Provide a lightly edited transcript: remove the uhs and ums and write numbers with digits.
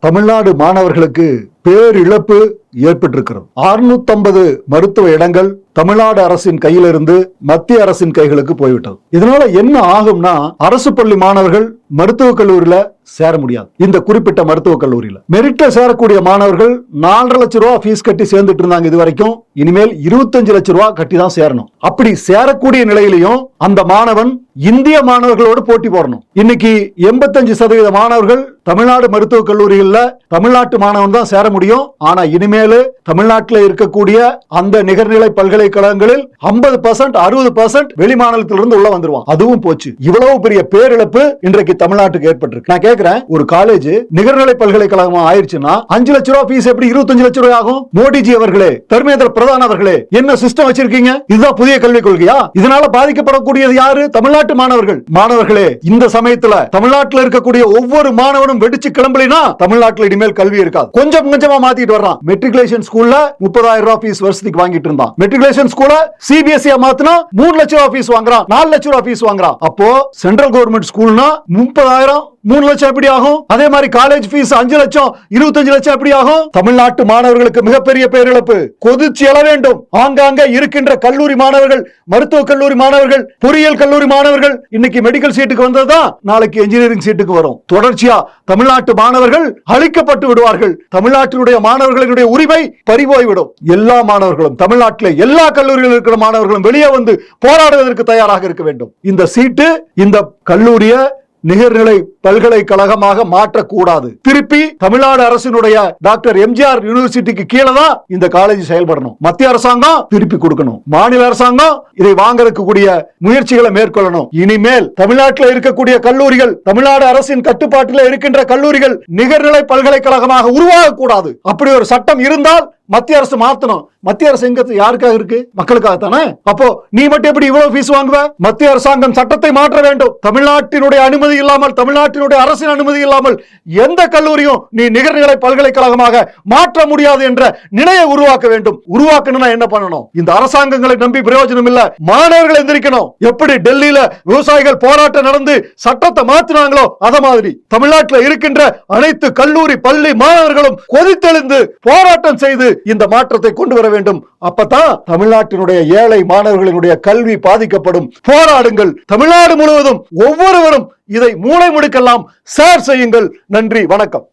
தமிழ்நாடு மாணவர்களுக்கு பேரிழப்பு ஏற்பட்டிருக்கிறது. 650 மருத்துவ இடங்கள் தமிழ்நாடு அரசின் கையிலிருந்து மத்திய அரசின் கைகளுக்கு போய்விட்டது. இதனால என்ன ஆகும்னா, அரசு பள்ளி மாணவர்கள் மருத்துவக் கல்லூரியில சேர முடியாது. இந்த குறிப்பிட்ட மருத்துவக் கல்லூரியில மெரிட்ல சேரக்கூடிய மாணவர்கள் 4.5 லட்சம் ரூபாய் ஃபீஸ் கட்டி சேர்ந்துட்டு இருந்தாங்க இது வரைக்கும். இனிமேல் 25 லட்சம் ரூபாய் கட்டி தான் சேரணும். அப்படி சேரக்கூடிய நிலையிலையும் அந்த மாணவன் இந்திய மாணவர்களோடு போட்டி போடணும். இன்னைக்கு 85% மாணவர்கள் தமிழ்நாடு மருத்துவக் கல்லூரிகள்ல தமிழ்நாட்டு மாணவன் தான் சேர முடியும். ஆனா இனிமேல் தமிழ்நாட்டில் இருக்கக்கூடிய அந்த நிகர்நிலை பல்கலைக்கழகங்களில் 50% 60% வெளி மாநிலத்திலிருந்து உள்ள வந்துருவான். அதுவும் போச்சு. இவ்வளவு பெரிய பேரிழப்பு இன்றைக்கு தமிழ்நாட்டுக்கு ஏற்பட்டிருக்கு. நான் கேட்கிறேன், ஒரு காலேஜ் நிகர்நிலை பல்கலைக்கழகம் ஆயிடுச்சுன்னா 5 லட்சம் ரூபாய் ஃபீஸ் எப்படி 25 லட்சம் ரூபாய் ஆகும்? மோடிஜி அவர்களே, தர்மேந்திர பிரதான் அவர்களே, என்ன சிஸ்டம் வச்சிருக்கீங்க? இதுதான் புதிய கல்விக் கொள்கையா? இதனால பாதிக்கப்படக்கூடியது யாரு? தமிழ்நாட்டு மாணவர்கள். மாணவர்களே, இந்த சமயத்துல தமிழ்நாட்டில் இருக்கக்கூடிய ஒவ்வொரு மாணவனும் வெடிச்சு கிளம்பலினா தமிழ்நாட்டில் இனிமேல் கல்வி இருக்காது. கொஞ்சம் கொஞ்சமா மாத்திட்டு வர்றான். மெட்ரிகுலேஷன் ஸ்கூல்ல 30,000 ரூபாய் ஃபீஸ் வருஷத்துக்கு வாங்கிட்டு இருந்தான். மெட்ரிகுலேஷன் ஸ்கூல்ல சிபிஎஸ்இ மாத்தினா 3 லட்சம் ரூபாய் ஃபீஸ் வாங்குறான், 4 லட்சம் ரூபாய் ஃபீஸ் வாங்குறான். அப்போ சென்ட்ரல் கவர்மெண்ட் ஸ்கூல்னா 30,000 3 லட்சம் எப்படி ஆகும்? அதே மாதிரி காலேஜ் ஃபீஸ் 5 லட்சம் 25 லட்சம் எப்படி ஆகும்? தமிழ்நாட்டு மாணவர்களுக்கு மிகப்பெரிய பேரிழப்பு. கொதிச்சு எழ வேண்டும். ஆங்காங்க இருக்கின்ற கல்லூரி மாணவர்கள், மருத்துவ கல்லூரி மாணவர்கள், பொறியியல் கல்லூரி மாணவர்கள் இன்னைக்கு மெடிக்கல் சீட்டுக்கு வந்ததுதான் நாளைக்கு இன்ஜினியரிங் சீட்டுக்கு வரும். தொடர்ச்சியா தமிழ்நாட்டு மாணவர்கள் அழிக்கப்பட்டு விடுவார்கள். தமிழ்நாட்டினுடைய மாணவர்களுடைய உரிமை பறிபோய்விடும். எல்லா மாணவர்களும் தமிழ்நாட்டில் எல்லா கல்லூரிகளில் இருக்கிற மாணவர்களும் வெளியே வந்து போராடுவதற்கு தயாராக இருக்க வேண்டும். இந்த சீட்டு இந்த கல்லூரிய நிகர்நிலை பல்கலைக்கழகமாக மாற்றக்கூடாது. திருப்பி தமிழ்நாடு அரசினுடைய டாக்டர் எம்ஜிஆர் யூனிவர்சிட்டிக்கு கீழே தான் இந்த காலேஜ் செயல்படணும். மத்திய அரசாங்கம் திருப்பி கொடுக்கணும். மாநில அரசாங்கம் இதை வாங்கக்கூடிய முயற்சிகளை மேற்கொள்ளணும். இனிமேல் தமிழ்நாட்டில் இருக்கக்கூடிய கல்லூரிகள், தமிழ்நாடு அரசின் கட்டுப்பாட்டில் இருக்கின்ற கல்லூரிகள் நிகர்நிலை பல்கலைக்கழகமாக உருவாகக்கூடாது. அப்படி ஒரு சட்டம் இருந்தால் மத்திய அரசு மாத்தணும். மத்திய அரசு எங்க யாருக்காக இருக்கு? மக்களுக்காக தானே. அப்போ நீ மட்டும் எப்படி இவ்வளவு ஃபீஸ் வாங்குவ? மத்திய அரசாங்கம் சட்டத்தை மாற்ற வேண்டும். தமிழ்நாட்டினுடைய அனுமதி இல்லாமல், தமிழ்நாட்டினுடைய அரசின் அனுமதி இல்லாமல் எந்த கல்லூரியும் நீ நிகர்நிலை பல்கலைக்கழகமாக மாற்ற முடியாது என்ற நிலையை உருவாக்க வேண்டும். உருவாக்கணும்னா என்ன பண்ணணும்? இந்த அரசாங்கங்களை நம்பி பிரயோஜனம் இல்ல. மாணவர்கள் எந்திரிக்கணும். எப்படி டெல்லியில விவசாயிகள் போராட்டம் நடந்து சட்டத்தை மாத்தினாங்களோ அத மாதிரி தமிழ்நாட்டில் இருக்கின்ற அனைத்து கல்லூரி பள்ளி மாணவர்களும் கொதித்தெழுந்து போராட்டம் செய்து இந்த மாற்றத்தை கொண்டு வர வேண்டும். அப்பதான் தமிழ்நாட்டினுடைய ஏழை மாணவர்களுடைய கல்வி பாதிக்கப்படும். போராடுங்கள். தமிழ்நாடு முழுவதும் ஒவ்வொருவரும் இதை மூளை முடுக்கெல்லாம் ஷேர் செய்யுங்கள். நன்றி, வணக்கம்.